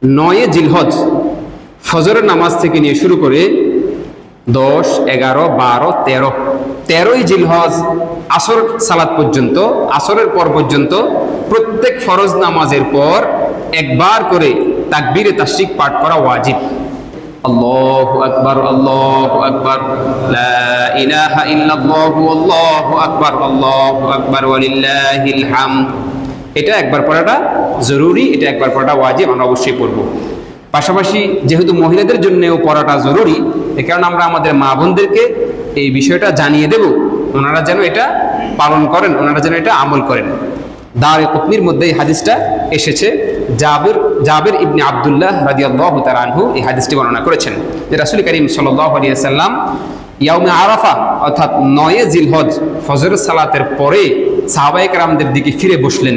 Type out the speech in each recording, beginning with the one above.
9 জিলহজ ফজরের নামাজ থেকে নিয়ে শুরু করে 10, 11, 12, 13 13ই জিলহজ আসর সালাত পর্যন্ত, আসরের পর পর্যন্ত প্রত্যেক ফরজ নামাজের পর একবার করে তাকবীরে তাশরিক পাঠ করা ওয়াজিব। আল্লাহু আকবার, আল্লাহু আকবার, লা ইলাহা ইল্লাল্লাহু, আল্লাহু আকবার, আল্লাহু আকবার, ওয়ালিল্লাহিল হামদ। এটা একবার পড়াটা জরুরি, এটা একবার পড়াটা ওয়াজিব, আমরা অবশ্যই পড়ব। পাশাপাশি যেহেতু মহিলাদের জন্যও পড়াটা জরুরি, এ কারণে আমরা আমাদের মা বোনদেরকে এই বিষয়টা জানিয়ে দেব, ওনারা যেন এটা পালন করেন, ওনারা যেন এটা আমল করেন। দারে কুতনির মধ্যে এই হাদিসটা এসেছে। জাবির ইবনে আব্দুল্লাহ রাদিয়াল্লাহু তাআলা আনহু এই হাদিসটি বর্ণনা করেছেন যে রাসূল করিম সাল্লাল্লাহু আলাইহি ওয়াসাল্লাম ইয়াউমে আরাফা অর্থাৎ 9 জিলহজ ফজরের সালাতের পরে সাহাবায়ে কেরামদের দিকে ফিরে বসলেন,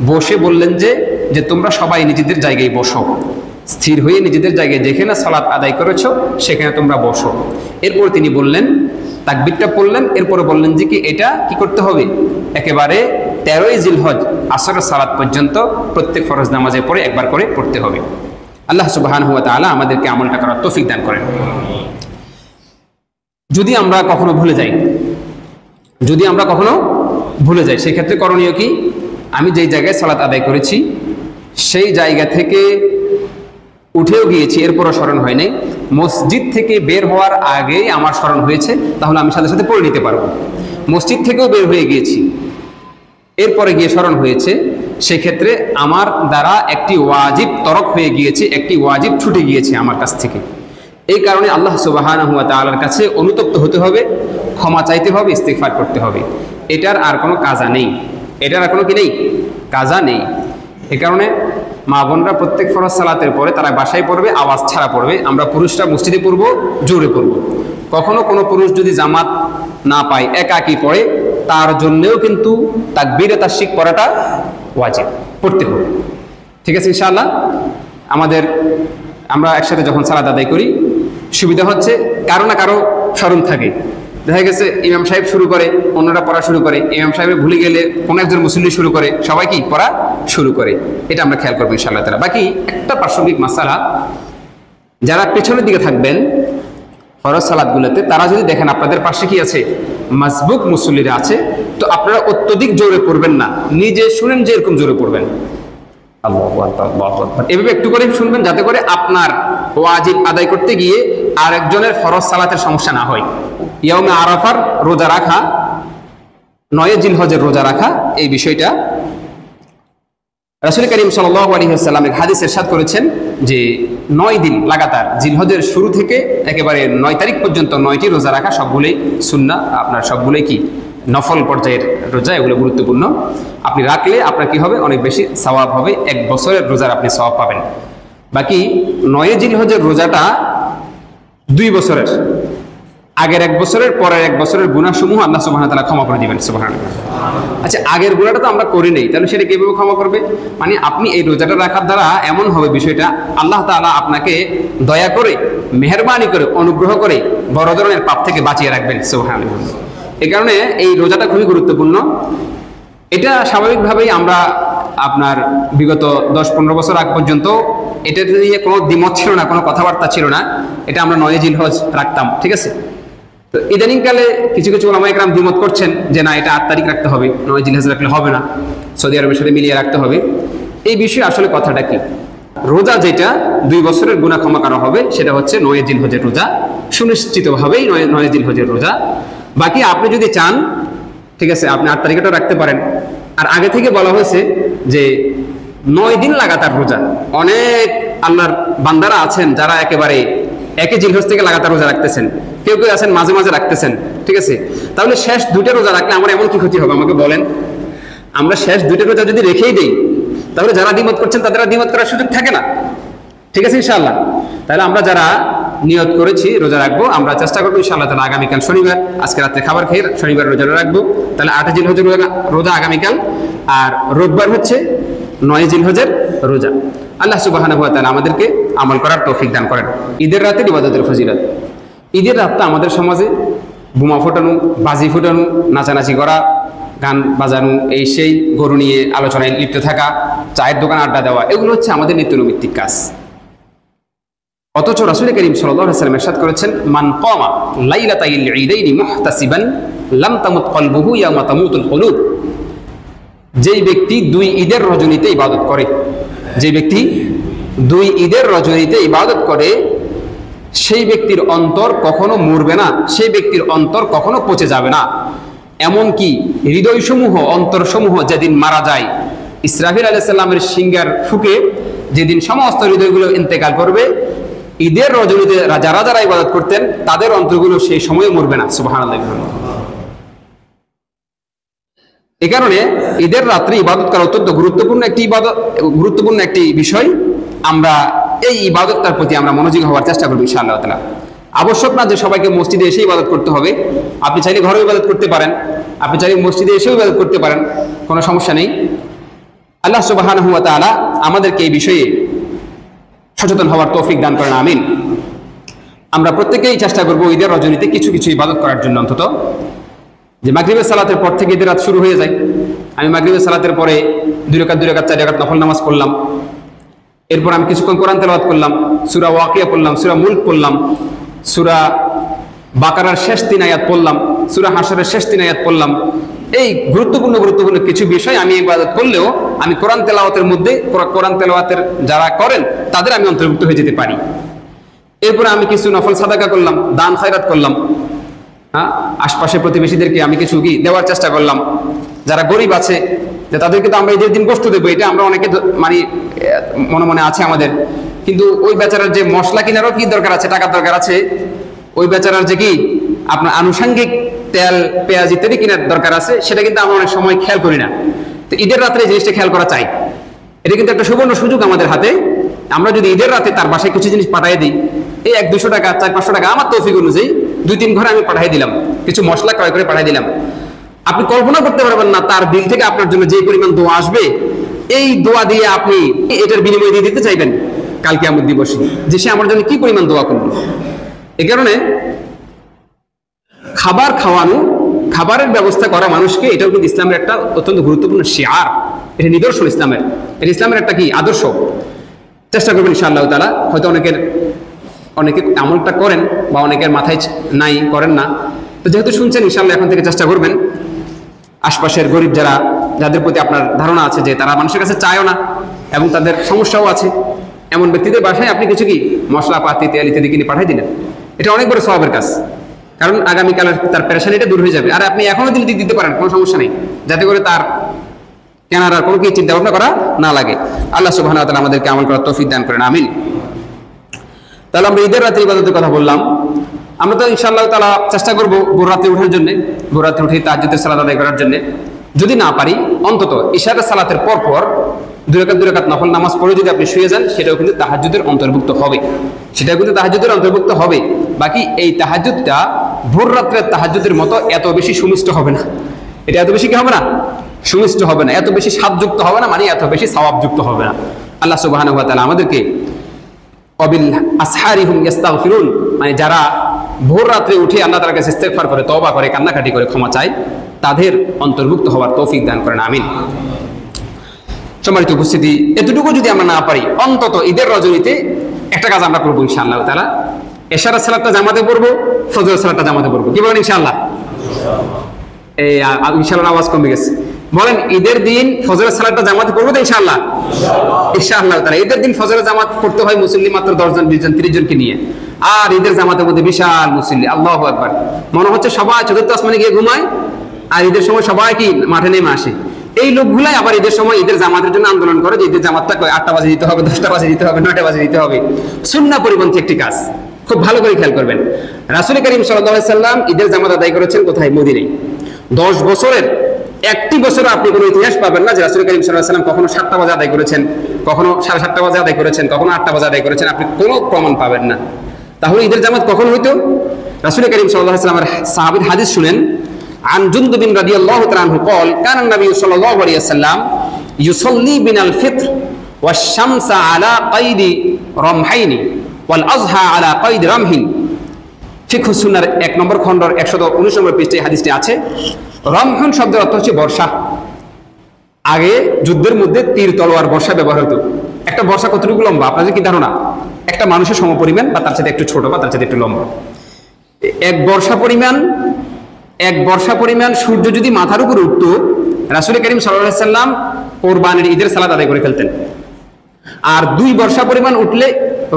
বসে বললেন যে তোমরা সবাই নিজেদের জায়গায় বসো, স্থির হয়ে নিজেদের জায়গায় যেখানে সালাত আদায় করেছো সেখানে তোমরা বসো। এরপর তিনি বললেন, তাকবীরটা পড়লেন, এরপরে বললেন যে কি এটা কি করতে হবে, একেবারে 13ই জিলহজ আসরের সালাত পর্যন্ত প্রত্যেক ফরজ নামাজের পরে একবার করে পড়তে হবে। আল্লাহ সুবহানাহু ওয়া তাআলা আমাদেরকে আমলটা করার তৌফিক দান করেন। যদি আমরা কখনো ভুলে যাই সেক্ষেত্রে করণীয় কি? আমি যেই জায়গায় সালাত আদায় করেছি সেই জায়গা থেকে উঠেও গিয়েছি, এরপরও স্মরণ হয় নাই, মসজিদ থেকে বের হওয়ার আগেই আমার স্মরণ হয়েছে, তাহলে আমি সাথে সাথে পড়ে নিতে পারবো। মসজিদ থেকেও বের হয়ে গিয়েছি, এরপরে গিয়ে স্মরণ হয়েছে, সেক্ষেত্রে আমার দ্বারা একটি ওয়াজিব তরক হয়ে গিয়েছে, একটি ওয়াজিব ছুটে গিয়েছে আমার কাছ থেকে। এই কারণে আল্লাহ সুবহানাহু ওয়া তাআলার কাছে অনুতপ্ত হতে হবে, ক্ষমা চাইতে হবে, ইস্তিগফার করতে হবে। এটার আর কোনো কাজা নেই, এটার আর কোনো কি নেই, কাজা নেই। এ কারণে মা বোনরা প্রত্যেক ফরজ সালাতের পরে তারা বাসায় পড়বে, আওয়াজ ছাড়া পড়বে। আমরা পুরুষরা মসজিদে পড়বো, জোরে পড়বো। কখনো কোনো পুরুষ যদি জামাত না পায়, একাকী পড়ে, তার জন্যেও কিন্তু তাকবীরে তাশরিক পড়াটা ওয়াজিব, পড়তে হবে। ঠিক আছে ইনশাআল্লাহ। আমরা একসাথে যখন সালাত আদায় করি সুবিধা হচ্ছে, কারো না কারো স্মরণ থাকে। দেখা গেছে ইমাম সাহেব শুরু করে, অন্যরা পড়া শুরু করে, ইমাম সাহেবের ভুলে গেলে কোনো একজন মুসল্লি শুরু করে, সবাই কি পড়া শুরু করে। এটা আমরা খেয়াল করবো ইনশাআল্লাহ তাআলা। বাকি একটা প্রাসঙ্গিক মাসালা, যারা পেছনের দিকে থাকবেন ফরজ সালাতগুলোতে, তারা যদি দেখেন আপনাদের পাশে কি আছে, মাসবুক মুসল্লিরা আছে, তো আপনারা অত্যধিক জোরে পড়বেন না, নিজে শুনেন যে এরকম জোরে পড়বেন, আল্লাহু আকবার, আল্লাহু আকবার, এভাবে একটু করে শুনবেন, যাতে করে আপনার ওয়াজিব আদায় করতে গিয়ে আরেকজনের ফরজ সালাতের সমস্যা না হয়। ইয়াউমে আরাফার রোজা রাখা, 9 জিলহজের রোজা রাখা, এই বিষয়টা রাসূল করিম সাল্লাল্লাহু আলাইহি ওয়াসাল্লাম হাদিস ইরশাদ করেছেন যে 9 দিন লাগাতার জিলহজের শুরু থেকে একেবারে 9 তারিখ পর্যন্ত 9টি রোজা রাখা সবগুলোই সুন্নাহ, আপনার সবগুলোই কি নফল পর্যায়ের রোজা, এগুলো গুরুত্বপূর্ণ। আপনি রাখলে আপনার কি হবে, অনেক বেশি সওয়াব হবে, 1 বছরের রোজার আপনি সওয়াব পাবেন। বাকি 9 জিলহজের রোজাটা 2 বছরের, আগের 1 বছরের পরের 1 বছরের গুনাহসমূহ আল্লাহ সুবহানাহু ওয়া তাআলা ক্ষমা করে দিবেন, সুবহানাল্লাহ। আচ্ছা, আগের গুনাহটা তো আমরা করি নাই, তাহলে সেটা কিভাবে ক্ষমা করবে? মানে আপনি এই রোজাটা রাখার দ্বারা এমন হবে বিষয়টা, আল্লাহ তাআলা আপনাকে দয়া করে, মেহেরবানি করে, অনুগ্রহ করে বড় ধরনের পাপ থেকে বাঁচিয়ে রাখবেন, সুবহানাল্লাহ। এই কারণে এই রোজাটা খুবই গুরুত্বপূর্ণ। এটা স্বাভাবিকভাবেই আমরা আপনার বিগত 10-15 বছর আগ পর্যন্ত এটা নিয়ে কোনো দ্বিমত ছিল না, কোনো কথাবার্তা ছিল না, এটা আমরা 9 জিলহজ রাখতাম, ঠিক আছে। তো ইদানিংকালে কিছু কিছু ওলামায়ে কেরাম দ্বিমত করছেন যে না, এটা 8 তারিখ রাখতে হবে, 9 জিলহজ রাখলে হবে না, সৌদি আরবের সাথে মিলিয়ে রাখতে হবে। এই বিষয়ে আসলে কথাটা কি? রোজা যেটা 2 বছরের গুনাহ ক্ষমা করা হবে, সেটা হচ্ছে 9 জিলহজের রোজা, সুনিশ্চিতভাবেই 9 জিলহজের রোজা। বাকি আপনি যদি চান, ঠিক আছে, আপনি 8 তারিখেটাও রাখতে পারেন। আর আগে থেকে বলা হয়েছে যে 9 দিন লাগাতার রোজা। অনেক আল্লাহর বান্দারা আছেন যারা একেবারে 1 জিলহজ থেকে লাগাতার রোজা রাখতেছেন, কেউ কেউ আছেন মাঝে মাঝে রাখতেছেন, ঠিক আছে। তাহলে শেষ 2টা রোজা রাখলে আমার এমন কি ক্ষতি হবে আমাকে বলেন? আমরা শেষ 2টা রোজা যদি রেখেই দেই, তাহলে যারা দ্বিমত করছেন তাদের দ্বিমত করার সুযোগ থাকে না, ঠিক আছে ইনশাআল্লাহ। তাহলে আমরা যারা নিয়ত করেছি রোজা রাখবো, আমরা চেষ্টা করবো ইনশাআল্লাহ তাআলা আগামীকাল শনিবার, আজকে রাতে খাবার খেয়ে শনিবার রোজা রাখবো, তাহলে 8 জিলহজের রোজা আগামীকাল, আর রোববার হচ্ছে 9 জিলহজের রোজা। আল্লাহ সুবহানাহু ওয়া তাআলা আমাদেরকে আমল করার তৌফিক দান করেন। ঈদের রাতে ইবাদতের ফজিলত। ঈদের রাতটা আমাদের সমাজে বোমা ফোটানো, বাজি ফোটানো, নাচানাচি করা, গান বাজানো, এই সেই, গরু নিয়ে আলোচনায় লিপ্ত থাকা, চায়ের দোকান আড্ডা দেওয়া, এগুলো হচ্ছে আমাদের নিত্যনৈমিত্তিক কাজ। অথচ রাসূল করিম সাল্লাল্লাহু আলাইহি ওয়াসাল্লাম ইরশাদ করেছেন, মান কামা লাইলাতাইল ঈদাইনি মুহতাসিবান লাম তামুত কলবুহু ইয়াওমা তামুতুল কুলুব। যেই ব্যক্তি দুই ঈদের রজনীতে ইবাদত করে, যে ব্যক্তি দুই ঈদের রজনীতে ইবাদত করে, সেই ব্যক্তির অন্তর কখনো মরবে না, সেই ব্যক্তির অন্তর কখনো পচে যাবে না। এমনকি হৃদয়সমূহ, অন্তরসমূহ যেদিন মারা যায়, ইসরাফিল আলাইহিস সালামের সিংহার ফুঁকে যেদিন সমস্ত হৃদয়গুলো ইন্তেকাল করবে, ঈদের রজনীতে যারা যারা ইবাদত করতেন তাদের অন্তরগুলো সেই সময়ে মরবে না। সুবহানাল্লাহ। এ কারণে ঈদের রাত্রে ইবাদত করা অত্যন্ত গুরুত্বপূর্ণ একটি বিষয়। আমরা এই ইবাদতটার প্রতি আমরা মনোযোগী হওয়ার চেষ্টা করব ইনশাআল্লাহ তাআলা। আবশ্যক না যে সবাইকে মসজিদে এসে ইবাদত করতে হবে, আপনি চাইলে ঘরেও ইবাদত করতে পারেন, আপনি চাইলে মসজিদে এসেও ইবাদত করতে পারেন, কোনো সমস্যা নেই। আল্লাহ সুবহানাহু ওয়া তাআলা আমাদেরকে এই বিষয়ে সচেতন হওয়ার তৌফিক দান করেন, আমিন। আমরা প্রত্যেকেই চেষ্টা করব ঈদের রজনীতে কিছু কিছু ইবাদত করার জন্য। অন্তত যে মাগরিবের সালাতের পর থেকে ঈদের রাত শুরু হয়ে যায়, আমি মাগরিবের সালাতের পরে 2 রাকাত 4 রাকাত নফল নামাজ পড়লাম, এরপর আমি কিছুক্ষণ কোরআন তেলাওয়াত করলাম, সূরা ওয়াকিয়া পড়লাম, সূরা মুলক পড়লাম, সূরা বাকারার শেষ 3 আয়াত পড়লাম, সূরা হাশরের শেষ 3 আয়াত পড়লাম। এই গুরুত্বপূর্ণ কিছু বিষয় আমি ইবাদত করলেও আমি কোরআন তেলাওয়াতের মধ্যে, কোরআন তেলাওয়াতের যারা করেন তাদের আমি অন্তর্ভুক্ত হয়ে যেতে পারি। এরপর আমি কিছু নফল সাদাকা করলাম, দান খায়রাত করলাম, আশপাশের প্রতিবেশীদেরকে আমি কিছু দেওয়ার চেষ্টা করলাম। যারা গরিব আছে, যে তাদেরকে তো আমরা ঈদের দিন গোশত দেবো, এটা আমরা অনেকে মানে মনে মনে আছে আমাদের, কিন্তু ওই বেচারার যে মশলা কেনারও কি দরকার আছে, টাকার দরকার আছে, ওই বেচারার যে কি আপনার আনুষঙ্গিক তেল পেঁয়াজ ইত্যাদি কেনার দরকার আছে, সেটা কিন্তু আমরা অনেক সময় খেয়াল করি না। তো ঈদের রাত্রে এই জিনিসটা খেয়াল করা চাই। এটা কিন্তু একটা সুবর্ণ সুযোগ আমাদের হাতে। আমরা যদি ঈদের রাতে তার বাসায় কিছু জিনিস পাঠিয়ে দিই, এই 100-200 টাকা, 400-500 টাকা আমার তৌফিক অনুযায়ী 2-3 ঘরে আমি পাঠিয়ে দিলাম, কিছু মশলা ক্রয় করে পাঠিয়ে দিলাম, আপনি কল্পনা করতে পারবেন না তার বিল থেকে আপনার জন্য যে পরিমাণ দোয়া আসবে, এই দোয়া দিয়ে আপনি এটার বিনিময় দিয়ে দিতে চাইবেন কাল কিয়ামত দিবসে, যে সে আমার জন্য কি পরিমাণ দোয়া করলো। এই কারণে খাবার খাওয়ানো, খাবারের ব্যবস্থা করা মানুষকে, এটাও কিন্তু ইসলামের একটা অত্যন্ত গুরুত্বপূর্ণ শিয়ার, এটা নিদর্শন ইসলামের, এটা ইসলামের একটা কি আদর্শ। চেষ্টা করবেন ইনশাআল্লাহ তাআলা। হয়তো অনেকে আমলটা করেন বা অনেকের মাথায় নাই, করেন না, তো যেহেতু শুনছেন ইনশাআল্লাহ এখন থেকে চেষ্টা করবেন। আশপাশের গরিব যাদের প্রতি আপনার ধারণা আছে যে তারা মানুষের কাছে চায়ও না এবং তাদের সমস্যাও আছে, এমন ব্যক্তিদের বাসায় আপনি কিছু কি মশলাপাতি, তেল ইত্যাদি কিনে পাঠিয়ে দিলেন, এটা অনেক বড় সওয়াবের কাজ। কারণ আগামীকাল তার পেরেশানিটা দূর হয়ে যাবে। আর আপনি এখনো দিতে পারেন, কোনো সমস্যা নেই, যাতে করে তার কেনার আর কোনো কি চিন্তা ভাবনা করা না লাগে। আল্লাহ সুবহানাহু ওয়া তাআলা আমাদেরকে আমল করার তৌফিক দান করেন, আমিন। তাহলে আমরা ঈদের রাতে ইবাদতের কথা বললাম। আমরা তো ইনশাআল্লাহ তাআলা চেষ্টা করব ভোর রাতে ওঠার জন্য, ভোর রাতে উঠে তাহাজ্জুদের সালাত আদায় করার জন্য। যদি না পারি অন্তত ইশারের সালাতের পর 2 রাকাত নফল নামাজ পড়ে যদি আপনি শুয়ে যান, সেটাও কিন্তু তাহাজ্জুদের অন্তর্ভুক্ত হবে, সেটাও কিন্তু তাহাজ্জুদের অন্তর্ভুক্ত হবে। বাকি এই তাহাজ্জুদটা ভোর রাত্রের তাহাজ্জুদের মতো এত বেশি সুমিষ্ট হবে না, এটা এত বেশি কি হবে না, সুমিষ্ট হবে না, এত বেশি স্বাদযুক্ত হবে না, মানে এত বেশি সওয়াবযুক্ত হবে না। আল্লাহ সুবহানাহু ওয়া তাআলা আমাদেরকে ওয়াবিল আসহারিহুম ইস্তাগফিরুন, মানে যারা ভোর রাত্রে উঠে আল্লাহ তাআলার কাছে ইস্তেগফার করে, তওবা করে, কান্নাকাটি করে, ক্ষমা চায়, তাদের অন্তর্ভুক্ত হওয়ার তৌফিক দান করেন, আমিন। সম্মানিত উপস্থিতি, এতটুকু যদি আমরা না পারি, অন্তত ঈদের রজনীতে একটা কাজ আমরা করবো ইনশাআল্লাহ তাআলা। এশারের সালাতটা জামাতে পড়বো, ফজরের সালাতটা জামাতে পড়বো, কি বলেন ইনশাআল্লাহ? এই ইনশাআল্লাহ আওয়াজ কমে গেছে, বলেন ঈদের দিন ফজরের সালাতটা জামাতে পড়বো তো ইনশাআল্লাহ? ইনশাআল্লাহ তাআলা। ঈদের দিন ফজরের জামাত পড়তে হয় মুসল্লি মাত্র 10 জন, 20 জন, 30 জনকে নিয়ে। আর ঈদের জামাতের মধ্যে বিশাল মুসল্লি, আল্লাহু আকবার, মনে হচ্ছে সবাই চতুর্থ আসমানে গিয়ে ঘুমায়, আর ঈদের সময় সবাই কি মাঠে নেমে আসে। এই লোকগুলাই আবার ঈদের সময় ঈদের জামাতের জন্য আন্দোলন করে যে ঈদের জামাতটা 8টা বাজে দিতে হবে, 10টা বাজে দিতে হবে, 9টা বাজে দিতে হবে। সুন্নাহ পরিপন্থী একটি কাজ, খুব ভালো করে খেয়াল করবেন। রাসূল করিম সাল্লাল্লাহু আলাইহি সাল্লাম ঈদের জামাত আদায় করেছেন কোথায়? মদিনায়। 10 বছরের একটি বছর আপনি কোনো ইতিহাস পাবেন না যে রাসূল করিম সাল্লাল্লাহু আলাইহি সাল্লাম কখনো 7টা বাজে আদায় করেছেন, কখনো 7:30 বাজে আদায় করেছেন, কখনো 8টা বাজে আদায় করেছেন, আপনি কোনো প্রমাণ পাবেন না। তাহলে ঈদের জামাত কখন হইতো? রাসূল করিম সাল্লাল্লাহু আলাইহি সাল্লামের সাহাবীর হাদিস শুনেন। عن جندب رضي الله تعالى عنه قال كان النبي صلى الله عليه وسلم يصلي بنا الفطر والشمس على قيد رمحين والأضحى على قيد رمح। ফিকহ সুন্নাহর 1 নম্বর খণ্ডের 119 নম্বর পৃষ্ঠায় হাদিসটি আছে। রমহুন শব্দের অর্থ হচ্ছে বর্ষা। আগে যুদ্ধের মধ্যে তীর তলোয়ার বর্ষা ব্যবহার হতো। একটা বর্ষা কতটুকু লম্বা আপনাদের কি ধারণা? একটা মানুষের সমপরিমাণ বা তার সাথে একটু ছোট বা তার সাথে একটু লম্বা। এক বর্ষা পরিমাণ সূর্য যদি মাথার উপর উঠতো, রাসূল করিম সাল্লাল্লাহু আলাইহি সাল্লাম কোরবানির ঈদের সালাত আদায় করে ফেলতেন। আর 2 বর্ষা পরিমাণ উঠলে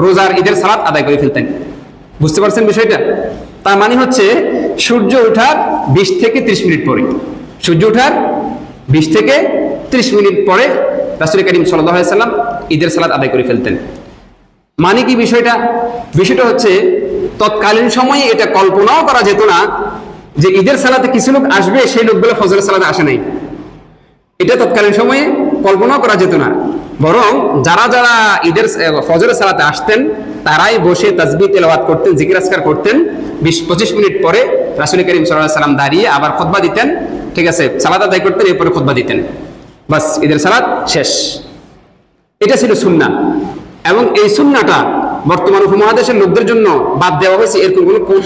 রোজার ঈদের সালাত আদায় করে ফেলতেন। বুঝতে পারছেন বিষয়টা? তার মানে হচ্ছে সূর্য ওঠার 20 থেকে 30 মিনিট পরে, সূর্য ওঠার 20 থেকে 30 মিনিট পরে রাসূল করিম সাল্লাল্লাহু আলাইহি সাল্লাম ঈদের সালাত আদায় করে ফেলতেন। মানে কি বিষয়টা? বিষয়টা হচ্ছে তৎকালীন সময়ে এটা কল্পনাও করা যেত না যে ঈদের সালাতে কিছু লোক আসবে, সেই লোকগুলো ফজরের সালাতে আসে নাই। এটা তৎকালীন সময়ে কল্পনাও করা যেত না। বরং যারা যারা ঈদের ফজরের সালাতে আসতেন তারাই বসে তাসবিহ তেলাওয়াত করতেন, জিকির আজকার করতেন। 20-25 মিনিট পরে রাসূল করিম সাল্লাল্লাহু আলাইহি সাল্লাম দাঁড়িয়ে আবার খুতবা দিতেন, ঠিক আছে, সালাত আদায় করতেন, এরপরে খুতবা দিতেন, বাস ঈদের সালাত শেষ। এটা ছিল সুন্নাহ। এবং এই সুন্নাহটা বর্তমান উপমহাদেশের লোকদের জন্য বাদ দেওয়া হয়েছে, এরকম কোনো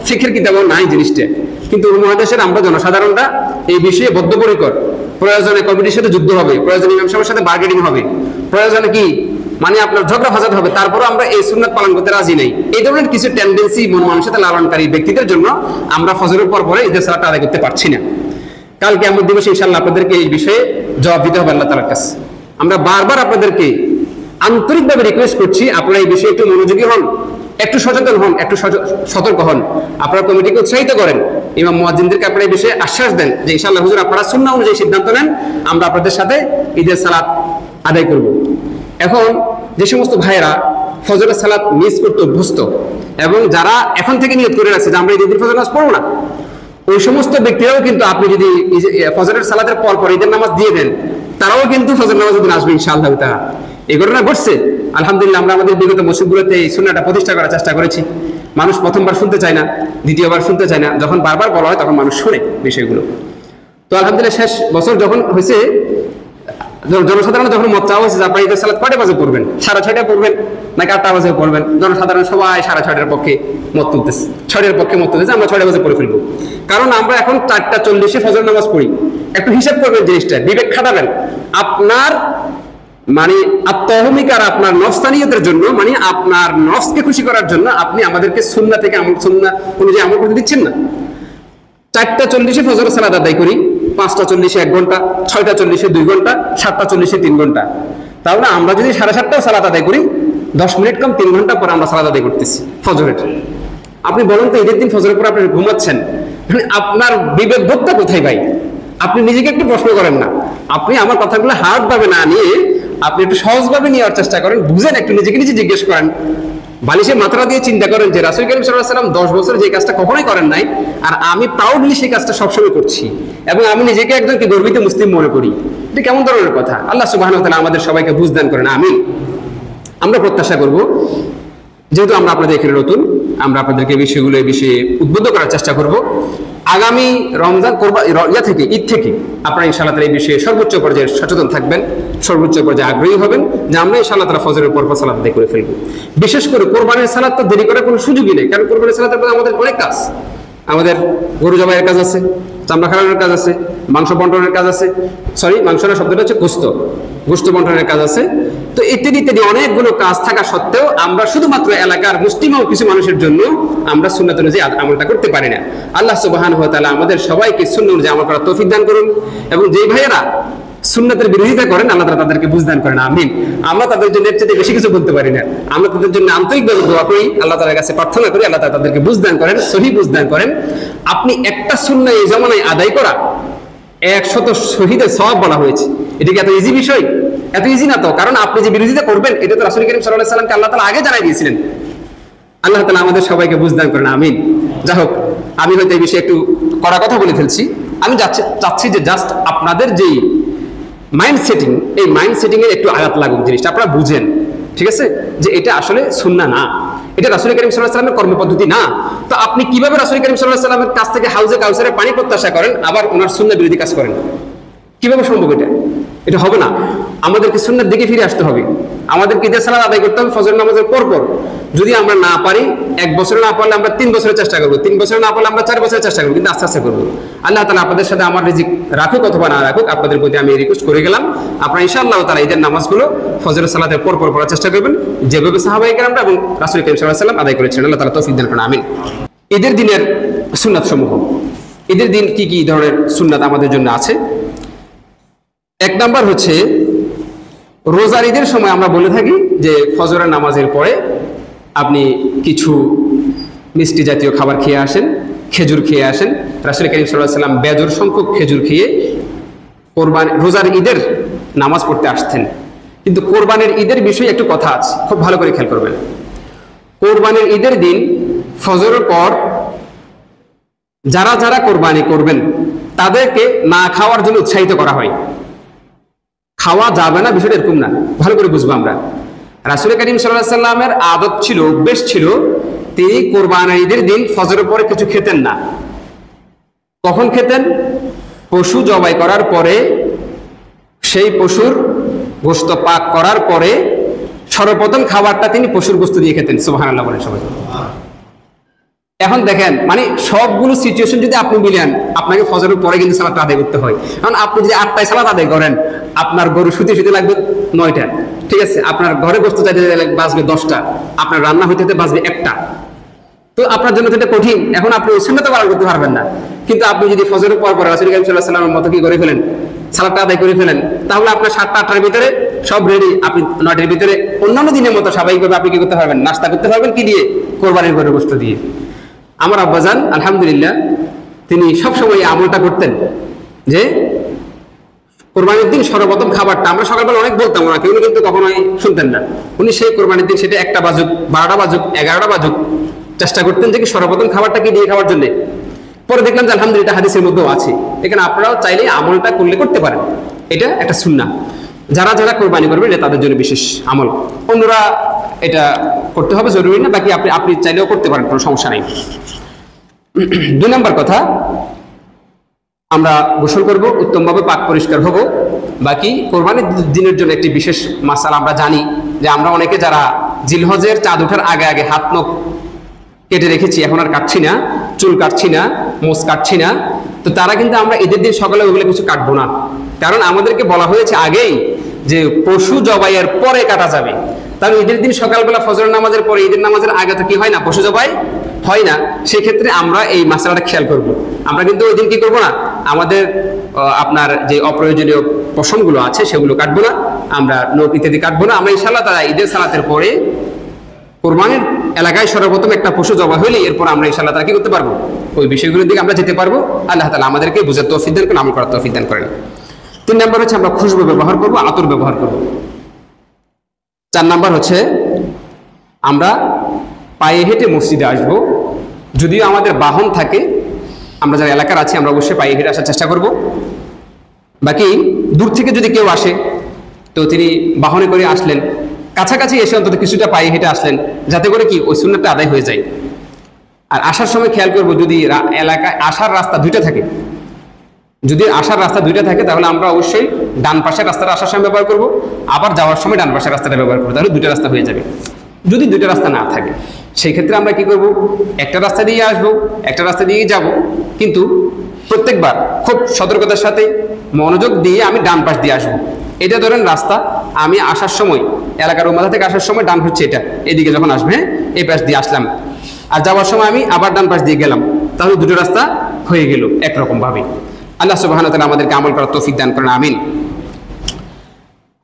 ফিকহের কিতাবও নাই জিনিসটা। কিন্তু উপমহাদেশের আমরা জনসাধারণরা এই বিষয়ে বদ্ধপরিকর। প্রয়োজনে কমিটির সাথে যুদ্ধ হবে, প্রয়োজনে ইমাম সাহেবের সাথে বার্গেনিং হবে, প্রয়োজনে কি মানে আপনার ঝগড়া ফাসাদ হবে, তারপরও আমরা এই সুন্নাত পালন করতে রাজি নেই। এই ধরনের কিছু টেন্ডেন্সি মন মানসিকতা লালনকারী ব্যক্তিদের জন্য আমরা ফজরের পর পরে ঈদের সালাতটা আদায় করতে পারছি না। কাল কিয়ামত দিবসে ইনশাআল্লাহ আপনাদেরকে এই বিষয়ে জবাব দিতে হবে আল্লাহ তাআলার কাছে। আমরা বারবার আপনাদেরকে আন্তরিকভাবে রিকোয়েস্ট করছি, আপনারা এই বিষয়ে একটু মনোযোগী হন, একটু সচেতন হন, একটু সতর্ক হন। আপনারা কমিটিকে উৎসাহিত করেন, ইমাম মুয়াজ্জিনদেরকে আপনারা এই বিষয়ে আশ্বাস দেন যে ইনশাআল্লাহ হুজুর আপনারা সুন্নাহ অনুযায়ী সিদ্ধান্ত নেন, আমরা আপনাদের সাথে ঈদের সালাত আদায় করব। এখন যে সমস্ত ভাইয়েরা ফজরের সালাত মিস করতে অভ্যস্ত এবং যারা এখন থেকে নিয়ত করে রাখছে যে আমরা ঈদের ফজর নামাজ পড়ব না, ওই সমস্ত ব্যক্তিরাও কিন্তু আপনি যদি ফজরের সালাতের পর পর ঈদের নামাজ দিয়ে দেন, তারাও কিন্তু ফজর নামাজের দিন আসবে ইনশাআল্লাহ তাআলা। এই ঘটনা ঘটছে আলহামদুলিল্লাহ। আমরা আমাদের বিগত মসজিদগুলোতে এই সুন্নাহটা প্রতিষ্ঠা করার চেষ্টা করেছি। মানুষ প্রথমবার শুনতে চায় না, দ্বিতীয়বার শুনতে চায় না, যখন বারবার বলা হয় তখন মানুষ শুনে বিষয়গুলো। তো আলহামদুলিল্লাহ শেষ বছর যখন হয়েছে, জনসাধারণ যখন মত চাওয়া হয়েছে যে আপনারা ঈদের সালাত কয়টা বাজে পড়বেন, 6:30টায় পড়বেন নাকি 8টা বাজে পড়বেন, জনসাধারণ সবাই 6:30টার পক্ষে মত তুলতেছে, 6টার পক্ষে মত তুলতেছে আমরা 6টা বাজে পড়ে ফেলবো। কারণ আমরা এখন 4:40-এ ফজর নামাজ পড়ি। একটু হিসাব করবেন জিনিসটা, বিবেক খাটাবেন। আপনার মানে আত্মহমিকার আপনার নফসানিয়তের জন্য, মানে আপনার নফসকে খুশি করার জন্য আপনি আমাদেরকে সুন্নাহ থেকে সুন্নাহ অনুযায়ী আমল করতে দিচ্ছেন না। 4:40-এ ফজরের সালাত আদায় করি, 5:40-এ 1 ঘন্টা, 6:40-এ 2 ঘন্টা, 7:40-এ 3 ঘন্টা। তাহলে আমরা যদি 7:30টাও সালাত আদায় করি, 10 মিনিট কম 3 ঘন্টা পরে আমরা সালাত আদায় করতেছি ফজরের। আপনি বলুন তো ঈদের দিন ফজরের পর আপনি ঘুমাচ্ছেন, আপনার বিবেক বোধটা কোথায় ভাই? আপনি নিজেকে একটু প্রশ্ন করেন না? আপনি আমার কথাগুলো হার্ড ভাবে না নিয়ে আপনি একটু সহজভাবে নেওয়ার চেষ্টা করেন, বুঝেন, একটু নিজেকে নিজে জিজ্ঞেস করেন, বালিশের মাথাটা দিয়ে চিন্তা করেন যে রাসূল করিম সাল্লাল্লাহু আলাইহি ওয়াসাল্লাম 10 বছরে যে কাজটা কখনোই করেন নাই, আর আমি প্রাউডলি সেই কাজটা সবসময় করছি এবং আমি নিজেকে একজনকে গর্বিত মুসলিম মনে করি। এটা কেমন ধরনের কথা? আল্লাহ সুবহানাহু ওয়া তাআলা আমাদের সবাইকে বুঝদান করেন, আমিন। আমরা প্রত্যাশা করব, যেহেতু আমরা আপনাদের এখানে নতুন, আমরা আপনাদেরকে বিষয়গুলো এই বিষয়ে উদ্বুদ্ধ করার চেষ্টা করব। আগামী রমজান থেকে ঈদ থেকে আপনারা ইনশাআল্লাহ তাআলা এই বিষয়ে সর্বোচ্চ পর্যায়ে সচেতন থাকবেন, সর্বোচ্চ পর্যায়ে আগ্রহী হবেন যে আমরা ইনশাআল্লাহ তাআলা ফজরের পর সালাত আদায় করে ফেলব। বিশেষ করে কোরবানির সালাত তো দেরি করার কোনো সুযোগই নেই, কারণ কোরবানির সালাতের পরে আমাদের অনেক কাজ, আমাদের গরু জবাইয়ের কাজ আছে, চামড়া খাওয়ানোর কাজ আছে, মাংস বন্টনের কাজ আছে, মাংস না, শব্দটা হচ্ছে গোশত বন্টনের কাজ আছে। তো ইত্যাদি ইত্যাদি অনেকগুলো কাজ থাকা সত্ত্বেও আমরা শুধুমাত্র এলাকার মুসলিম ও কিছু মানুষের জন্য আমরা সুন্নাত অনুযায়ী আমলটা করতে পারি না। আল্লাহ সুবহানাহু ওয়া তাআলা আমাদের সবাইকে সুন্নাত অনুযায়ী আমল করার তৌফিক দান করুন এবং যে ভাইয়েরা সুন্নাতের বিরোধিতা করেন আল্লাহ তাআলা তাদেরকে বুঝদান করেন, আমিন। আমরা তাদের জন্য এর চেয়ে বেশি কিছু বলতে পারি না। আমরা তাদের জন্য আন্তরিকভাবে দোয়া করি, আল্লাহ তাআলার কাছে প্রার্থনা করি আল্লাহ তাআলা তাদেরকে বুঝদান করেন, সহিহ বুঝদান করেন। আপনি একটা সুন্নাহ এই জামানায় আদায় করা 100 শহীদের সওয়াব বলা হয়েছে। এটা কি এত ইজি বিষয়? এত ইজি না তো। কারণ আপনি যে বিরোধিতা করবেন এটা তো রাসূল করিম সাল্লাল্লাহু আলাইহি ওয়াসাল্লামকে আল্লাহ তাআলা আগে জানাই দিয়েছিলেন। আল্লাহ তাআলা আমাদের সবাইকে বুঝদান করেন, আমিন। যাই হোক, আমি হয়তো এই বিষয়ে একটু কড়া কথা বলে ফেলছি। আমি চাচ্ছি যে জাস্ট আপনাদের যেই মাইন্ড সেটিং, এই মাইন্ড সেটিং এর একটু আঘাত লাগুক, জিনিসটা আপনারা বুঝেন, ঠিক আছে, যে এটা আসলে সুন্নাহ না, এটা রাসূল করিম সাল্লাল্লাহু আলাইহি ওয়াসাল্লামের কর্মপদ্ধতি না। তো আপনি কিভাবে রাসূল করিম সাল্লাল্লাহু আলাইহি ওয়াসাল্লামের কাছ থেকে হাউজে কাউসারে পানি প্রত্যাশা করেন আবার ওনার সুন্নাহ বিরোধী কাজ করেন? কিভাবে সম্ভব? এটা হবে না। আমাদেরকে সুন্নাহর দিকে ফিরে আসতে হবে। আমাদেরকে ঈদের সালাত আদায় করতে হবে ফজর নামাজের পর পর। যদি আমরা না পারি, 1 বছরে না পারলে আমরা 3 বছরের চেষ্টা করবো, 3 বছরে না পারলে আমরা 4 বছরের চেষ্টা করবো, কিন্তু আস্তে আস্তে করবো। আল্লাহ তাআলা আপনাদের সাথে আমার রিজিক রাখুক অথবা না রাখুক, আপনাদের প্রতি আমি রিকোয়েস্ট করে গেলাম, আপনারা ইনশাআল্লাহ তাআলা ঈদের নামাজগুলো ফজরের সালাতের পর পর পড়ার চেষ্টা করবেন, যেভাবে সাহাবায়ে কেরামরা এবং রাসূল কারীম সাল্লাল্লাহু আলাইহি ওয়াসাল্লাম আদায় করেছেন। আল্লাহ তাআলা তৌফিক দান করুন, আমিন। ঈদের দিনের সুন্নাত সমূহ। ঈদের দিন কি কি ধরনের সুন্নাত আমাদের জন্য আছে? 1 নাম্বার হচ্ছে রোজার ঈদের সময় আমরা বলে থাকি যে ফজরের নামাজের পরে আপনি কিছু মিষ্টি জাতীয় খাবার খেয়ে আসেন, খেজুর খেয়ে আসেন। রাসূল কারীম সাল্লাল্লাহু আলাইহি ওয়াসাল্লাম বেজোড় সংখ্যক খেজুর খেয়ে রোজার ঈদের নামাজ পড়তে আসতেন। কিন্তু কোরবানির ঈদের বিষয়ে একটু কথা আছে, খুব ভালো করে খেয়াল করবেন। কোরবানির ঈদের দিন ফজরের পর যারা যারা কোরবানি করবেন তাদেরকে না খাওয়ার জন্য উৎসাহিত করা হয়। খাওয়া যাবে না বিষয়টা এরকম না, ভালো করে বুঝবো আমরা। রাসূল কারীম সাল্লাল্লাহু আলাইহি ওয়াসাল্লামের আদত ছিল, অভ্যেস ছিল, তিনি কোরবানির ঈদের দিন ফজরের পরে কিছু খেতেন না। কখন খেতেন? পশু জবাই করার পরে, সেই পশুর গোশত পাক করার পরে সর্বপ্রথম খাবারটা তিনি পশুর গোশত দিয়ে খেতেন। সুবহানাল্লাহ বলেন সবাই। এখন দেখেন, মানে সবগুলো সিচুয়েশন যদি আপনি মিলান, আপনাকে ফজরের পরে কিন্তু সালাত আদায় করতে হয়। কারণ আপনি যদি 8টায় সালাত আদায় করেন, আপনার গরু শুতে শুতে লাগবে 9টা, ঠিক আছে? আপনার ঘরে গোশত চাইতে বাজবে 10টা, আপনার রান্না হইতে হতে বাজবে 1টা। তো আপনার জন্য এটা কঠিন। এখন আপনি ওই সুন্নাত পালন করতে পারবেন না। কিন্তু আপনি যদি ফজরের পর পর রাসূল কারীম সাল্লাল্লাহু আলাইহি ওয়াসাল্লামের মতো কি করে ফেলেন, সালাতটা আদায় করে ফেলেন, তাহলে আপনার 7টা 8টার ভিতরে সব রেডি। আপনি 9টার ভিতরে অন্যান্য দিনের মতো স্বাভাবিকভাবে আপনি কি করতে পারবেন? নাস্তা করতে পারবেন। কি দিয়ে? কোরবানির গরুর গোশত দিয়ে। আমার আব্বাজান আলহামদুলিল্লাহ তিনি সবসময় আমলটা করতেন যে কোরবানির দিন সর্বপ্রথম খাবারটা, আমরা সকালবেলা অনেক বলতাম ওনাকে, উনি কিন্তু কখনোই শুনতেন না। উনি সেই কোরবানির দিন, সেটা 1টা বাজুক, 12টা বাজুক, 11টা বাজুক, চেষ্টা করতেন যে কি সর্বপ্রথম খাবারটা কি দিয়ে খাওয়ার জন্য। পরে দেখলাম যে আলহামদুলিল্লাহ হাদিসের মধ্যেও আছে। এখানে আপনারাও চাইলে আমলটা করলে করতে পারেন, এটা একটা সুন্নাহ। যারা যারা কোরবানি করবেন এটা তাদের জন্য বিশেষ আমল, অন্যরা এটা করতে হবে জরুরি না, বাকি আপনি চাইলেও করতে পারেন, কোনো সমস্যা নেই। 2 নম্বর কথা, আমরা গোসল করব, উত্তমভাবে পাক পরিষ্কার হব। বাকি কোরবানির দিনের জন্য একটি বিশেষ মাসালা আমরা জানি যে আমরা অনেকে যারা জিলহজের চাঁদ ওঠার আগে আগে হাত নখ কেটে রেখেছি, এখন আর কাটছি না, চুল কাটছি না, মোচ কাটছি না, তো তারা কিন্তু আমরা ঈদের দিন সকালে ওগুলো কিছু কাটবো না। কারণ আমাদেরকে বলা হয়েছে আগেই যে পশু জবাইয়ের পরে কাটা যাবে। তাহলে ঈদের দিন সকালবেলা ফজরের নামাজের পরে, ঈদের নামাজের আগে তো কি হয় না, পশু জবাই হয় না। সেক্ষেত্রে আমরা এই মাসালাটা খেয়াল করব। আমরা কিন্তু ওই দিন কি করবো না, আমাদের আপনার যে অপ্রয়োজনীয় পশমগুলো আছে সেগুলো কাটবো না, আমরা নখ ইত্যাদি কাটবো না। আমরা ইনশাআল্লাহ তারা ঈদের সালাতের পরে কোরবানির এলাকায় সর্বপ্রথম একটা পশু জবাই হইলে এরপর আমরা ইনশাআল্লাহ তারা কি করতে পারবো, ওই বিষয়গুলোর দিকে আমরা যেতে পারবো। আল্লাহ তাআলা আমাদেরকে বুঝার তৌফিক দান করেন, আমল করার তৌফিক দান করেন। 3 নম্বর হচ্ছে আমরা খুশবু ব্যবহার করব, আতর ব্যবহার করব। 4 নম্বর হচ্ছে আমরা পায়ে হেঁটে মসজিদে আসবো। যদিও আমাদের বাহন থাকে, আমরা যারা এলাকার আছি আমরা অবশ্যই পায়ে হেঁটে আসার চেষ্টা করব। বাকি দূর থেকে যদি কেউ আসে তো তিনি বাহনে করে আসলেন, কাছাকাছি এসে অন্তত কিছুটা পায়ে হেঁটে আসলেন, যাতে করে কি ওই সুন্নাতটা আদায় হয়ে যায়। আর আসার সময় খেয়াল করব, যদি এলাকায় আসার রাস্তা 2টা থাকে, যদি আসার রাস্তা 2টা থাকে তাহলে আমরা অবশ্যই ডান পাশের রাস্তাটা আসার সময় ব্যবহার করব, আবার যাওয়ার সময় ডান পাশের রাস্তাটা ব্যবহার করবো, তাহলে 2টা রাস্তা হয়ে যাবে। যদি 2টা রাস্তা না থাকে সেই ক্ষেত্রে আমরা কি করব, একটা রাস্তা দিয়ে আসবো, একটা রাস্তা দিয়ে যাব, কিন্তু প্রত্যেকবার খুব সতর্কতার সাথে মনোযোগ দিয়ে আমি ডান পাশ দিয়ে আসবো। এটা ধরেন রাস্তা, আমি আসার সময় এলাকার ও মাথা থেকে আসার সময় ডান হচ্ছে এটা, এদিকে যখন আসবে এই পাশ দিয়ে আসলাম, আর যাওয়ার সময় আমি আবার ডান পাশ দিয়ে গেলাম, তাহলে 2টো রাস্তা হয়ে গেল একরকম ভাবে। আল্লাহ সুবহানাহু ওয়া তাআলা আমাদেরকে আমল করার তৌফিক দান করেন, আমিন।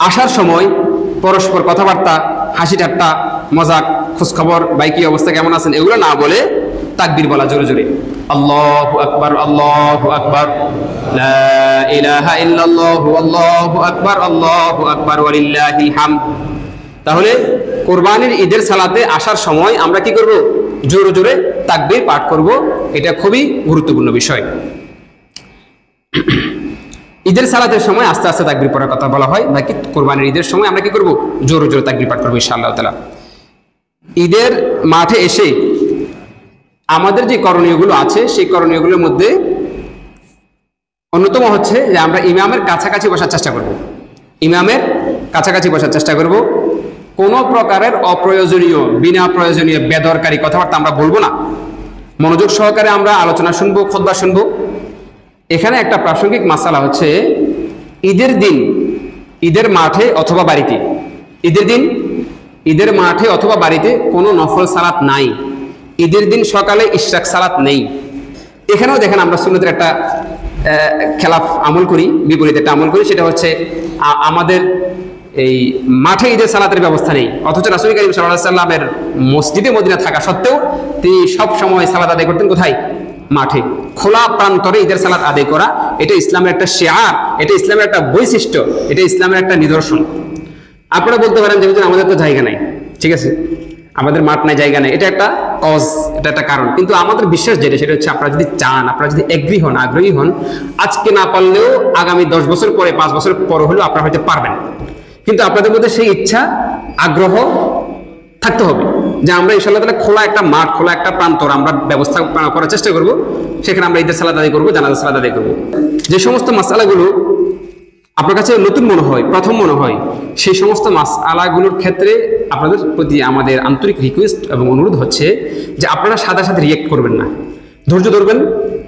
আসার সময় পরস্পর কথাবার্তা, হাসি ঠাট্টা, মজাক, খোঁজখবর, ভাই কি অবস্থা, কেমন আছেন, এগুলো না বলে তাকবীর বলা জোরে জোরে, আল্লাহু আকবার, আল্লাহু আকবার, লা ইলাহা ইল্লাল্লাহু, আল্লাহু আকবার, আল্লাহু আকবার, ওয়ালিল্লাহিল হামদ। তাহলে কোরবানির ঈদের সালাতে আসার সময় আমরা কি করব, জোরে জোরে তাকবীর পাঠ করব। এটা খুবই গুরুত্বপূর্ণ বিষয়। ঈদের সালাতের সময় আস্তে আস্তে তাকবীর পড়ার কথা বলা হয়, বাকি কোরবানির ঈদের সময় আমরা কি করব, জোরে জোরে তাকবীর পাঠ করবো ইনশাআল্লাহ তাআলা। ঈদের মাঠে এসে আমাদের যে করণীয়গুলো আছে সেই করণীয়গুলোর মধ্যে অন্যতম হচ্ছে যে আমরা ইমামের কাছাকাছি বসার চেষ্টা করব। ইমামের কাছাকাছি বসার চেষ্টা করব। কোনো প্রকারের অপ্রয়োজনীয় বিনা প্রয়োজনীয় বেদরকারী কথাবার্তা আমরা বলবো না। মনোযোগ সহকারে আমরা আলোচনা শুনবো, খুতবা শুনবো। এখানে একটা প্রাসঙ্গিক মাসালা হচ্ছে ঈদের দিন ঈদের মাঠে অথবা বাড়িতে, ঈদের দিন ঈদের মাঠে অথবা বাড়িতে কোনো নফল সালাত নাই। ঈদের দিন সকালে ইশরাক সালাত নেই। এখানেও দেখেন আমরা সুন্নতের একটা খেলাফ আমল করি, বিপরীত একটা আমল করি। সেটা হচ্ছে আমাদের এই মাঠে ঈদের সালাতের ব্যবস্থা নেই, অথচ রাসূল কারীম সাল্লাল্লাহু আলাইহি ওয়াসাল্লামের মসজিদে মদিনা থাকা সত্ত্বেও তিনি সব সময় সালাত আদায় করতেন কোথায়? মাঠে। খোলা প্রান্তরে ঈদের সালাত আদায় করা এটা ইসলামের একটা শিআর, এটা ইসলামের একটা বৈশিষ্ট্য, এটা ইসলামের একটা নিদর্শন। আপনারা বলতে পারেন যে আমাদের তো জায়গা নাই, ঠিক আছে, আমাদের মাঠ নাই, জায়গা নেই, এটা একটা কজ, এটা একটা কারণ। কিন্তু আমাদের বিশ্বাস যেটা, সেটা হচ্ছে আপনারা যদি চান, আপনারা যদি এগ্রি হন, আগ্রহী হন, আজকে না পারলেও আগামী 10 বছর পরে, 5 বছর পর হলেও আপনারা হয়তো পারবেন। কিন্তু আপনাদের মধ্যে সেই ইচ্ছা, আগ্রহ থাকতে হবে যে আমরা ইনশাআল্লাহ তাআলা খোলা একটা মাঠ, খোলা একটা প্রান্তর আমরা ব্যবস্থা করার চেষ্টা করব। সেখানে আমরা ঈদের সালাত আদায় করবো, জানাজা সালাত আদায় করবো। যে সমস্ত মাসআলাগুলো আপনার কাছে নতুন মনে হয়, প্রথম মনে হয়, সেই সমস্ত মাসআলাগুলোর ক্ষেত্রে আপনাদের প্রতি আমাদের আন্তরিক রিকোয়েস্ট এবং অনুরোধ হচ্ছে যে আপনারা সাথে সাথে রিয়েক্ট করবেন না, ধৈর্য ধরবেন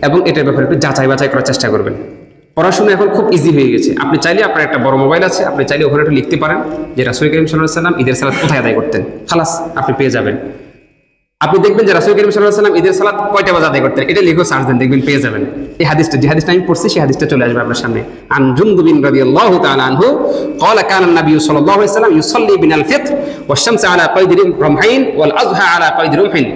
এবং এটার ব্যাপারে একটু যাচাই বাছাই করার চেষ্টা করবেন। পড়াশোনা এখন খুব ইজি হয়ে গেছে। আপনি চাইলে, আপনার একটা বড় মোবাইল আছে, আপনি চাইলে ওখানে একটু লিখতে পারেন যে রাসূল কারীম সাল্লাল্লাহু আলাইহি ওয়াসাল্লাম ঈদের সালাত কোথায় আদায় করতেন, খালাস আপনি পেয়ে যাবেন। আপনি দেখবেন যে রাসূল কারীম সাল্লাল্লাহু আলাইহি ওয়াসাল্লাম ঈদের সালাত কয়টা বাজে আদায় করতেন, এটা লিখে সার্চ দেন, দেখবেন পেয়ে যাবেন। এই হাদিসটা, যে হাদিসটা আমি পড়ছি, সেই হাদিসটা চলে আসবে আপনার সামনে। আন জুনদুবিন রাদিয়াল্লাহু তাআলা আনহু ক্বালা কানা নবী সাল্লাল্লাহু আলাইহি ওয়াসাল্লাম ইউসাল্লি বিনাল ফিত্র ওয়াশ শামসু আলা কয়দি রমহাইন ওয়াল আযহা আলা কয়দি রমহিন।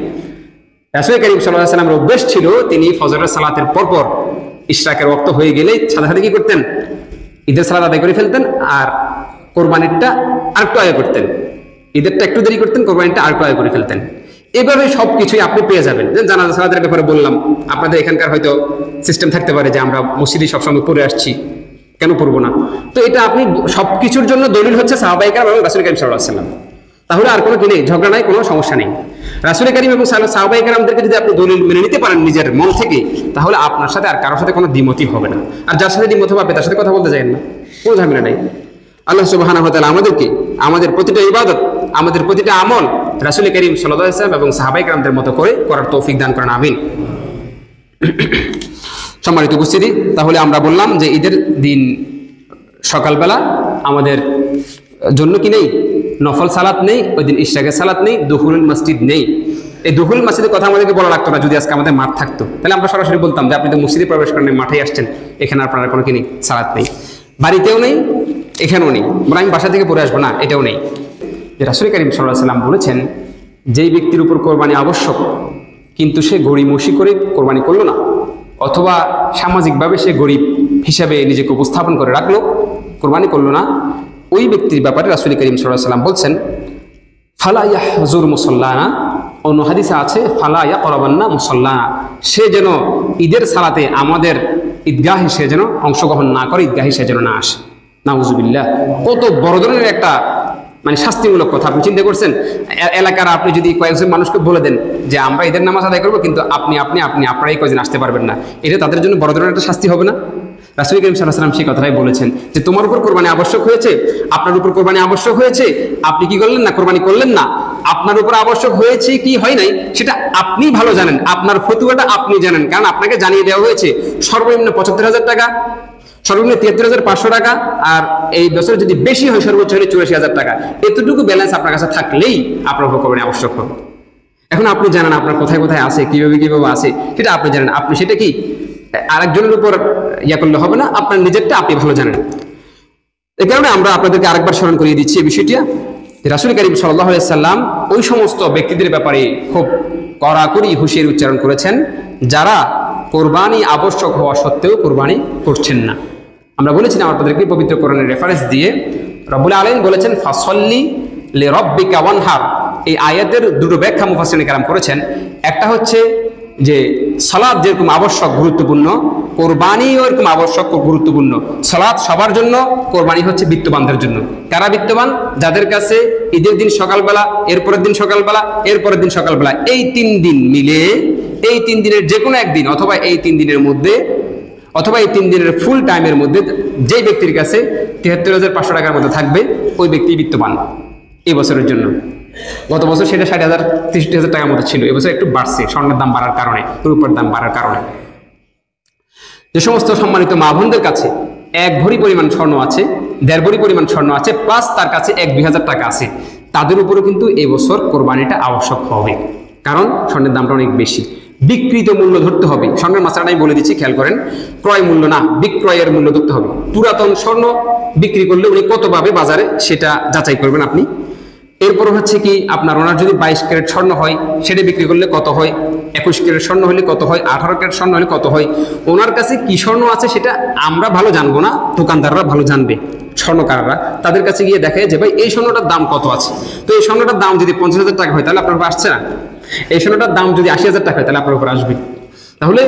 রাসূল কারীম সাল্লাল্লাহু আলাইহি ওয়াসাল্লামের অভ্যাস ছিল তিনি ফজরের সালাতের পরপর ইশরাকের ওয়াক্ত হয়ে গেলেই সাথে সাথে কি করতেন? ঈদের সালাত আদায় করে ফেলতেন, আর কোরবানিরটা আরেকটু আগে করতেন। ঈদেরটা একটু দেরি করতেন, কোরবানিরটা আরেকটু আগে করে ফেলতেন। এভাবে সবকিছুই আপনি পেয়ে যাবেন। জানাজা সালাতের ব্যাপারে বললাম, আপনাদের এখানকার হয়তো সিস্টেম থাকতে পারে যে আমরা মসজিদে সবসময় পড়ে আসছি, কেন পড়বো না? তো এটা আপনি সবকিছুর জন্য দলিল হচ্ছে সাহাবায়ে কেরাম এবং রাসূল কারীম সাল্লাল্লাহু আলাইহি ওয়াসাল্লাম। তাহলে আর কোনো কি নেই, ঝগড়া নাই, কোনো সমস্যা নেই। রাসূল কারীম এবং সাহাবায়ে কেরামদেরকে যদি আপনি দলিল মেনে নিতে পারেন নিজের মন থেকে, তাহলে আপনার সাথে আর কারোর সাথে কোনো দ্বিমতই হবে না। আর যার সাথে দ্বিমত হবে তার সাথে কথা বলতে যাবেন না, কোনো ঝামেলা নাই। আল্লাহ সুবহানাহু ওয়া তাআলা আমাদেরকে আমাদের প্রতিটা ইবাদত, আমাদের প্রতিটা আমল রাসূল কারীম সাল্লাল্লাহু আলাইহি ওয়াসাল্লাম এবং সাহাবায়ে কেরামদের মতো করে করার তৌফিক দান করেন, আমিন। সম্মানিত উপস্থিতি, তাহলে আমরা বললাম যে ঈদের দিন সকালবেলা আমাদের জন্য কি নেই? নফল সালাত নেই, ওই দিন ইশরাকের সালাত নেই, দুখুলুল মসজিদ নেই। এই দুখুলুল মসজিদের কথা আমাদেরকে বলা লাগতো না যদি আজকে আমাদের মাঠ থাকতো, তাহলে আমরা সরাসরি বলতাম যে আপনি তো মসজিদে প্রবেশ করেন, মাঠেই আসছেন, এখানে আপনার কোনো কি নেই, সালাত নেই, বাড়িতেও নেই, এখানেও নেই, বলে আমি বাসা থেকে পড়ে আসবো না, এটাও নেই। যে রাসূল কারীম সাল্লাল্লাহু আলাইহি ওয়াসাল্লাম বলেছেন, যেই ব্যক্তির উপর কোরবানি আবশ্যক কিন্তু সে গড়িমসি করে কোরবানি করলো না, অথবা সামাজিকভাবে সে গরিব হিসাবে নিজেকে উপস্থাপন করে রাখলো, কোরবানি করলো না, ওই ব্যক্তির ব্যাপারে রাসূল কারীম সাল্লাল্লাহু আলাইহি ওয়াসাল্লাম বলছেন ফালা ইয়াহজুর মুসাল্লানা, অন্য হাদিসে আছে ফালা ইয়াকরাবান্না মুসাল্লানা, সে যেন ঈদের সালাতে আমাদের ঈদগাহে সে যেন অংশগ্রহণ না করে, ঈদগাহে সে যেন না আসে। নাউজুবিল্লাহ, কত বড় ধরনের একটা মানে শাস্তিমূলক কথা। আপনি চিন্তা করছেন, এলাকার আপনি যদি কয়েকজন মানুষকে বলে দেন যে আমরা ঈদের নামাজ আদায় করবো, কিন্তু আপনারা এই কয়েকজন আসতে পারবেন না, এটা তাদের জন্য বড় ধরনের একটা শাস্তি হবে না? রাসূল কারীম সাল্লাল্লাহু আলাইহি ওয়াসাল্লাম সেই কথাটাই বলেছেন যে তোমার উপর কোরবানি আবশ্যক হয়েছে, আপনার উপর কোরবানি আবশ্যক হয়েছে, আপনি কি করলেন না? কোরবানি করলেন না। আপনার উপর আবশ্যক হয়েছে কি হয় নাই সেটা আপনি ভালো জানেন, আপনার ফতুয়াটা আপনি জানেন, কারণ আপনাকে জানিয়ে দেওয়া হয়েছে সর্বনিম্ন ৭৫,০০০ টাকা, সর্বনিম্ন ৭৩,৫০০ টাকা, আর এই বছর যদি বেশি হয় সর্বোচ্চ হলে ৮৪,০০০ টাকা। এতটুকু ব্যালেন্স আপনার কাছে থাকলেই আপনার উপর কোরবানি আবশ্যক হবে। এখন আপনি জানেন আপনার কোথায় কোথায় আছে, কিভাবে আছে, সেটা আপনি জানেন। আপনি সেটা কি আরেকজনের উপর ইয়া করলে হবে না, আপনার নিজেরটা আপনি ভালো জানেন। এই কারণে আমরা আপনাদেরকে আরেকবার স্মরণ করিয়ে দিচ্ছি এই বিষয়টি। রাসূল কারীম সাল্লাল্লাহু আলাইহি ওয়াসাল্লাম ওই সমস্ত ব্যক্তিদের ব্যাপারে খুব কড়াকড়ি হুঁশিয়ারি উচ্চারণ করেছেন যারা কোরবানি আবশ্যক হওয়া সত্ত্বেও কোরবানি করছেন না। আমরা বলেছিলাম আপনাদেরকে পবিত্র কোরআনের রেফারেন্স দিয়ে রব্বুল আলামিন বলেছেন ফাসল্লি লিরাব্বিকা ওয়ানহার। এই আয়াতের দুটো ব্যাখ্যা মুফাসসিরিন কেরাম করেছেন। একটা হচ্ছে যে সালাত যেরকম আবশ্যক গুরুত্বপূর্ণ, কোরবানিও এরকম আবশ্যক গুরুত্বপূর্ণ। সালাত সবার জন্য, কোরবানি হচ্ছে বিত্তবানদের জন্য। কারা বিত্তবান? যাদের কাছে ঈদের দিন সকালবেলা, এরপরের দিন সকালবেলা, এরপরের দিন সকালবেলা, এই 3 দিন মিলে, এই 3 দিনের যে কোনো একদিন অথবা এই 3 দিনের মধ্যে অথবা এই 3 দিনের ফুল টাইমের মধ্যে যে ব্যক্তির কাছে ৭৩,৫০০ টাকার মধ্যে থাকবে, ওই ব্যক্তি বিত্তবান। এই বছরের জন্য। গত বছর সেটা 60,000 63,000 টাকার মতো ছিল, এবছর একটু বাড়ছে স্বর্ণের দাম বাড়ার কারণে, রূপার দাম বাড়ার কারণে। যে সমস্ত সম্মানিত মা বোনদের কাছে 1 ভরি পরিমাণ স্বর্ণ আছে, 1.5 ভরি পরিমাণ স্বর্ণ আছে, প্লাস তার কাছে 1-2 হাজার টাকা আছে, তাদের উপরেও কিন্তু এই বছর কোরবানিটা আবশ্যক হবে, কারণ স্বর্ণের দামটা অনেক বেশি। বিক্রিত মূল্য ধরতে হবে। স্বর্ণের মাত্রাটা আমি বলে দিচ্ছি, খেয়াল করেন। ক্রয় মূল্য না, বিক্রয়ের মূল্য ধরতে হবে। পুরাতন স্বর্ণ বিক্রি করলে উনি কত পাবে বাজারে সেটা যাচাই করবেন আপনি। এরপর হচ্ছে কি আপনার ওনার যদি 22 ক্যারেট স্বর্ণ হয় সেটা বিক্রি করলে কত হয়, 21 ক্যারেট স্বর্ণ হলে কত হয়, 18 ক্যারেট স্বর্ণ হলে কত হয়। ওনার কাছে কি স্বর্ণ আছে সেটা আমরা ভালো জানবো না, দোকানদাররা ভালো জানবে। স্বর্ণকাররা তাদের কাছে গিয়ে দেখে যে ভাই এই স্বর্ণটার দাম কত আছে। তো এই স্বর্ণটার দাম যদি 50,000 টাকা হয় তাহলে আপনার উপর আসছে না, এই স্বর্ণটার দাম যদি 80,000 টাকা হয় তাহলে আপনার উপর আসবে। তাহলে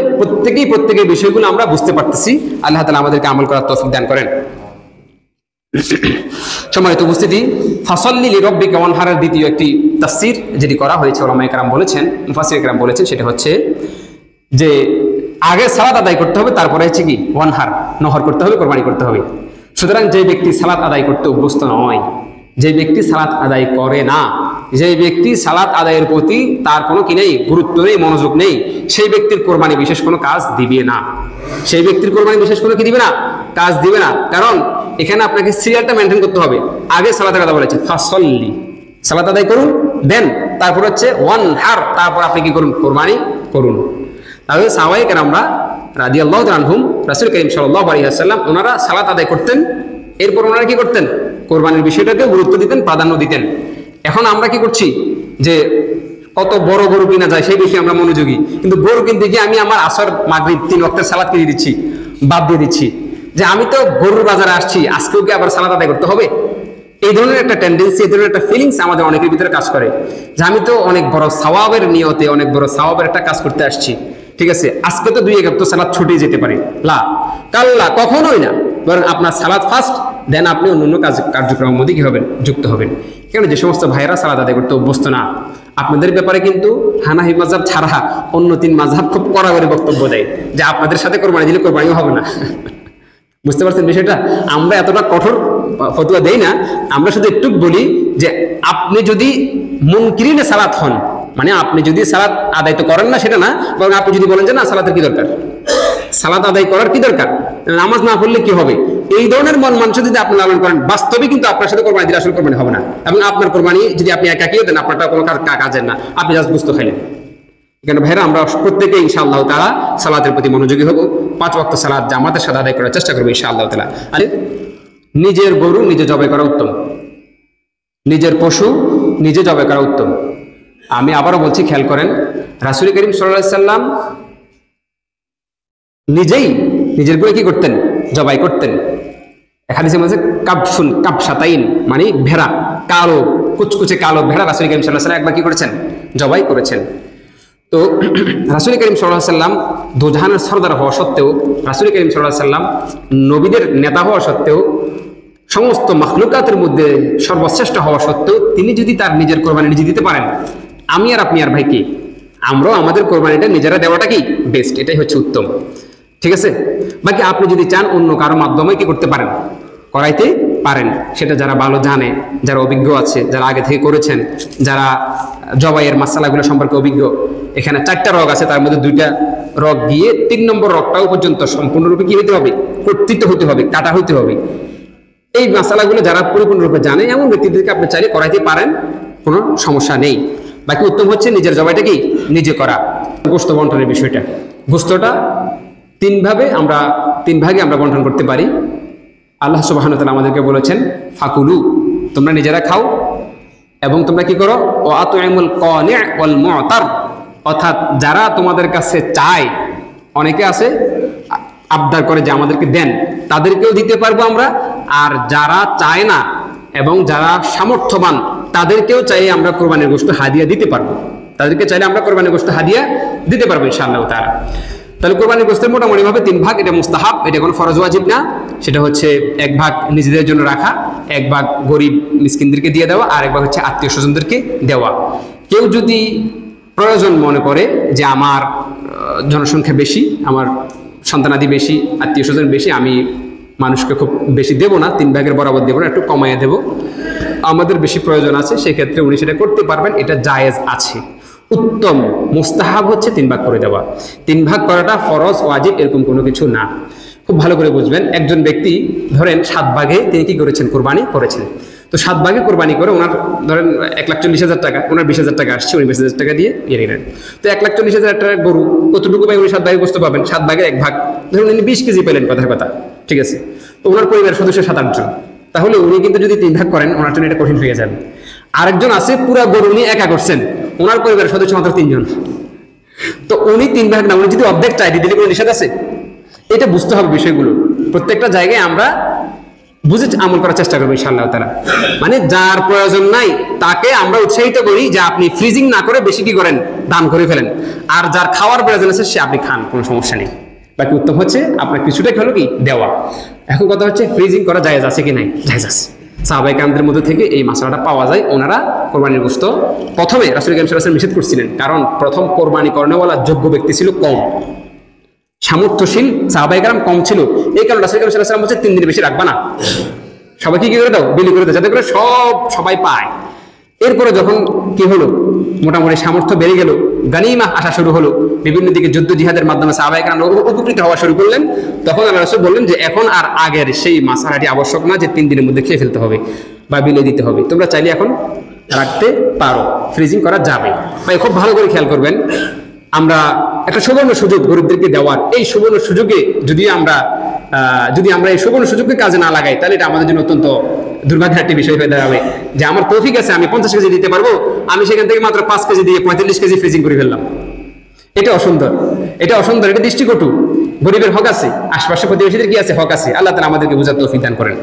প্রত্যেকের বিষয়গুলো আমরা বুঝতে পারতেছি। আল্লাহ তাআলা আমাদেরকে আমল করার তৌফিক দান করেন। সম্মানিত উপস্থিতি, ফাসাল্লি লিরাব্বিকা ওয়ানহারের দ্বিতীয় একটি তাফসীর যেটি করা হয়েছে, উলামায়ে কেরাম বলেছেন, মুফাসসিরে কেরাম বলেছেন, সেটা হচ্ছে যে আগে সালাত আদায় করতে হবে, তারপরে হচ্ছে কি ওয়ানহার, নহর করতে হবে, কোরবানি করতে হবে। সুতরাং যে ব্যক্তি সালাত আদায় করতে অভ্যস্ত নয়, যে ব্যক্তি সালাত আদায় করে না, যে ব্যক্তি সালাত আদায়ের প্রতি তার কোনো কি নেই, গুরুত্ব নেই, মনোযোগ নেই, সেই ব্যক্তির কোরবানি বিশেষ কোনো কাজ দিবে না। সেই ব্যক্তির কোরবানি বিশেষ কোনো কি দিবে না, কাজ দিবে না। কারণ এখানে আপনাকে সিরিয়ালটা মেনটেন করতে হবে। আগে সালাতের কথা বলেছে, ফাসল্লি, সালাত আদায় করুন, দেন তারপর হচ্ছে ওয়ানহার, তারপর আপনি কি করুন, কোরবানি করুন। তাহলে সাহাবায়ে কেরামরা রাদিয়াল্লাহু তাআলা আনহুম, রাসূল করিম সাল্লাল্লাহু আলাইহি ওয়াসাল্লাম ওনারা সালাত আদায় করতেন, এরপর ওনারা কি করতেন, কোরবানির বিষয়টাকে গুরুত্ব দিতেন, প্রাধান্য দিতেন। এখন আমরা কি করছি যে কত বড় গরু কিনা যায় সেই বিষয়ে আমরা মনোযোগী, কিন্তু গরু কিনতে গিয়ে আমি আমার আসর মাগরিব 3 ওয়াক্তের সালাত কিনে দিচ্ছি, বাদ দিয়ে দিচ্ছি, যে আমি তো গরুর বাজারে আসছি, আজকেও কি আবার সালাত আদায় করতে হবে। এই ধরনের একটা টেন্ডেন্সি, এই ধরনের একটা ফিলিংস আমাদের অনেকের ভিতরে কাজ করে, যে আমি তো অনেক বড় সওয়াবের নিয়তে, অনেক বড় সওয়াবের একটা কাজ করতে আসছি, ঠিক আছে, আজকে তো 2 ওয়াক্ত সালাত ছুটে যেতে পারে, লা কাল্লা, কখনোই না। বরং আপনার সালাত ফার্স্ট, দেন আপনি অন্যান্য কার্যক্রমের মধ্যে কি হবেন, যুক্ত হবেন। কেন, যে সমস্ত ভাইয়েরা সালাত আদায় করতে অভ্যস্ত না, আপনাদের ব্যাপারে কিন্তু হানাফি মাযহাব ছাড়া অন্য 3 মাযহাব খুব কড়াকড়ি বক্তব্য দেয় যে আপনাদের সাথে কোরবানি দিলে কোরবানিও হবে না। বুঝতে পারছেন বিষয়টা? আমরা এতটা কঠোর ফতোয়া দেই না, আমরা শুধু একটু বলি যে আপনি যদি মুনকিরিনে সালাত হন, মানে আপনি যদি সালাত আদায় তো করেন না সেটা না, বরং আপনি যদি বলেন যে না সালাতের কি দরকার, সালাত আদায় করার কি দরকার, নামাজ না পড়লে কি হবে, এই ধরনের মন মানসিক যদি আপনি লালন করেন, বাস্তবে কিন্তু আপনার সাথে কোরবানি দিলে আসলে কোরবানি হবে না। এবং আপনার কোরবানি যদি আপনি একাকিও দেন, আপনারটা কোনো কাজের না, আপনি জাস্ট বুঝতে খাইলেন। কেন ভাইরা, আমরা প্রত্যেকে ইনশাআল্লাহ তাআলা সালাতের প্রতি মনোযোগী হব, 5 ওয়াক্ত সালাত জামাতের সাথে আদায় করার চেষ্টা করবো ইনশাআল্লাহ তাআলা। আর নিজের গরু নিজে জবাই করা উত্তম, নিজের পশু নিজে জবাই করা উত্তম। আমি আবারও বলছি, খেয়াল করেন, রাসূল করিম সাল্লাল্লাহু আলাইহি সাল্লাম নিজেই নিজের গরু কি করতেন, জবাই করতেন। হাদিসের মধ্যে কাবশাতাইন, মানে ভেড়া, কালো কুচকুচে কালো ভেড়া রাসূল করিম সাল্লাল্লাহু আলাইহি সাল্লাম একবার কি করেছেন, জবাই করেছেন। তো রাসূল করিম সাল্লাল্লাহু আলাইহি সাল্লাম দোজাহানের সরদার হওয়া সত্ত্বেও, রাসূল করিম সাল্লাল্লাহু আলাইহি সাল্লাম নবীদের নেতা হওয়া সত্ত্বেও, সমস্ত মাখলুকাতের মধ্যে সর্বশ্রেষ্ঠ হওয়া সত্ত্বেও, তিনি যদি তার নিজের কোরবানি নিজে দিতে পারেন, আমি আর আপনি আর ভাই কি, আমরাও আমাদের কোরবানিটা নিজেরা দেওয়াটা কি বেস্ট, এটাই হচ্ছে উত্তম, ঠিক আছে। বাকি আপনি যদি চান অন্য কারো মাধ্যমে কি করতে পারেন, করাইতে পারেন, সেটা যারা ভালো জানে, যারা অভিজ্ঞ আছে, যারা আগে থেকে করেছেন, যারা জবাইয়ের মাসালাগুলো সম্পর্কে অভিজ্ঞ। এখানে 4টা রগ আছে, তার মধ্যে 2টা রগ গিয়ে 3 নম্বর রগটাও পর্যন্ত সম্পূর্ণরূপে কি হতে হবে, কর্তৃত্ব হতে হবে, কাটা হতে হবে। এই মাসালাগুলো যারা পরিপূর্ণরূপে জানে এমন ব্যক্তিদেরকে আপনি চাইলে করাইতে পারেন, কোনো সমস্যা নেই। বাকি উত্তম হচ্ছে নিজের জবাইটা কি নিজে করা। গোশত বন্টনের বিষয়টা, গোশতটা 3 ভাগে আমরা বন্টন করতে পারি। আল্লাহ সুবহানাহু ওয়া তাআলা আমাদেরকে বলেছেন, ফাকুলু, তোমরা নিজেরা খাও, এবং তোমরা কি করো, ও আতুইমুল কানি' ওয়াল মু'তার, অর্থাৎ যারা তোমাদের কাছে চায়, অনেকে আছে আবদার করে যে আমাদেরকে দেন, তাদেরকেও দিতে পারবো আমরা, আর যারা চায় না এবং যারা সামর্থ্যবান তাদেরকেও চাইলে আমরা কোরবানির গোশত হাদিয়া দিতে পারবো, তাদেরকে চাইলে আমরা কোরবানির গোশত হাদিয়া দিতে পারবো ইনশাআল্লাহ তাআলা। তাহলে কোরবানির গোশতের মোটামুটি ভাবে 3 ভাগ, এটা মুস্তাহাব, এটা কোনো ফরজ ওয়াজিব না। সেটা হচ্ছে 1 ভাগ নিজেদের জন্য রাখা, 1 ভাগ গরিব মিসকিনদেরকে দিয়ে দেওয়া, আর 1 ভাগ হচ্ছে আত্মীয় স্বজনদেরকে দেওয়া। কেউ যদি প্রয়োজন মনে করে যে আমার জনসংখ্যা বেশি, আমার সন্তানাদি বেশি, আত্মীয় স্বজন বেশি, আমি মানুষকে খুব বেশি দেবো না, 3 ভাগের বরাবর দেবো না, একটু কমাইয়ে দেবো, আমাদের বেশি প্রয়োজন আছে, সেক্ষেত্রে উনি সেটা করতে পারবেন, এটা জায়েজ আছে। উত্তম মুস্তাহাব হচ্ছে 3 ভাগ করে দেওয়া। 3 ভাগ করাটা ফরজ ওয়াজিব এরকম কোনো কিছু না। খুব ভালো করে বুঝবেন, একজন ব্যক্তি ধরেন 7 ভাগে তিনি কি করেছেন, কোরবানি করেছেন। তো 7 ভাগে কোরবানি করে ওনার ধরেন 1,40,000 টাকা, ওনার 20,000 টাকা আসছে, উনি 20,000 টাকা দিয়ে নিলেন। তো 1,40,000 টাকার গরু কতটুকু পাই উনি 7 ভাগে বসতে পাবেন, 7 ভাগের 1 ভাগ ধরুন উনি 20 কেজি পেলেন, কথার কথা, ঠিক আছে। তো ওনার পরিবারের সদস্য 7-8 জন, তাহলে উনি কিন্তু যদি 3 ভাগ করেন ওনার জন্য এটা কঠিন হয়ে যাবে। আরেকজন আছে পুরা গরু উনি একা করছেন, ওনার পরিবারের সদস্য মাত্র 3 জন, তো উনি 3 ভাগ না, উনি যদি অর্ধেক চাই দিলে কোনো নিষেধ আছে? এটা বুঝতে হবে বিষয়গুলো। প্রত্যেকটা জায়গায় আমরা বুঝে আমল করার চেষ্টা করবো ইনশাআল্লাহ তাআলা। মানে যার প্রয়োজন নাই তাকে আমরা উৎসাহিত করি যে আপনি ফ্রিজিং না করে বেশি কি করেন, দান করে ফেলেন। আর যার খাওয়ার প্রয়োজন আছে সে আপনি খান, কোনো সমস্যা নেই। বাকি উত্তম হচ্ছে আপনার কিছুটা হলো কি দেওয়া। এখন কথা হচ্ছে ফ্রিজিং করা জায়েজ আছে কি নাই? জায়েজ আছে। সাহাবায়ে কেরামদের মধ্যে থেকে এই মাসালাটা পাওয়া যায়। ওনারা কোরবানির গোশত প্রথমে রাসূল কারীম সাল্লাল্লাহু আলাইহি ওয়াসাল্লাম নিষেধ করছিলেন, কারণ প্রথম কোরবানি করানোওয়ালা যোগ্য ব্যক্তি ছিল কম, সামর্থ্যশীল সাহাবায়ে কেরাম কম ছিল। এই কারণে রাসূল কারীম সাল্লাল্লাহু আলাইহি ওয়াসাল্লাম বলছে 3 দিন বেশি রাখবা না, সবাইকে কি করে দাও, বিলি করে দাও, যাতে করে সবাই পায়। এরপরে যখন কি হলো, মোটামুটি সামর্থ্য বেড়ে গেল, গানিমা আসা শুরু হলো, বিভিন্ন দিকে যুদ্ধ জিহাদের মাধ্যমে সাহাবায়ে কেরাম উপকৃত হওয়া শুরু করলেন, তখন আল্লাহ রাসূল বললেন যে এখন আর আগের সেই মাসালাটি আবশ্যক না যে 3 দিনের মধ্যে খেয়ে ফেলতে হবে বা বিলে দিতে হবে, তোমরা চাইলে এখন রাখতে পারো, ফ্রিজিং করা যাবে। ভাই খুব ভালো করে খেয়াল করবেন, আমরা একটা সুবর্ণ সুযোগ গরিবদেরকে দেওয়ার, এই সুবর্ণ সুযোগে যদি আমরা এই সুবর্ণ সুযোগকে কাজে না লাগাই, তাহলে এটা আমাদের জন্য অত্যন্ত দুর্ভাগ্যের একটি বিষয় হয়ে দাঁড়াবে যে আমার তৌফিক আছে, আমি 50 কেজি দিতে পারবো, আমি সেখান থেকে মাত্র 5 কেজি দিয়ে 45 কেজি ফ্রিজিং করে ফেললাম। এটা অসুন্দর, এটা দৃষ্টিকটু। গরিবের হক আছে, আশপাশে প্রতিবেশীদের কি আছে, হক আছে। আল্লাহ তাআলা আমাদেরকে বুঝার তৌফিক দান করেন।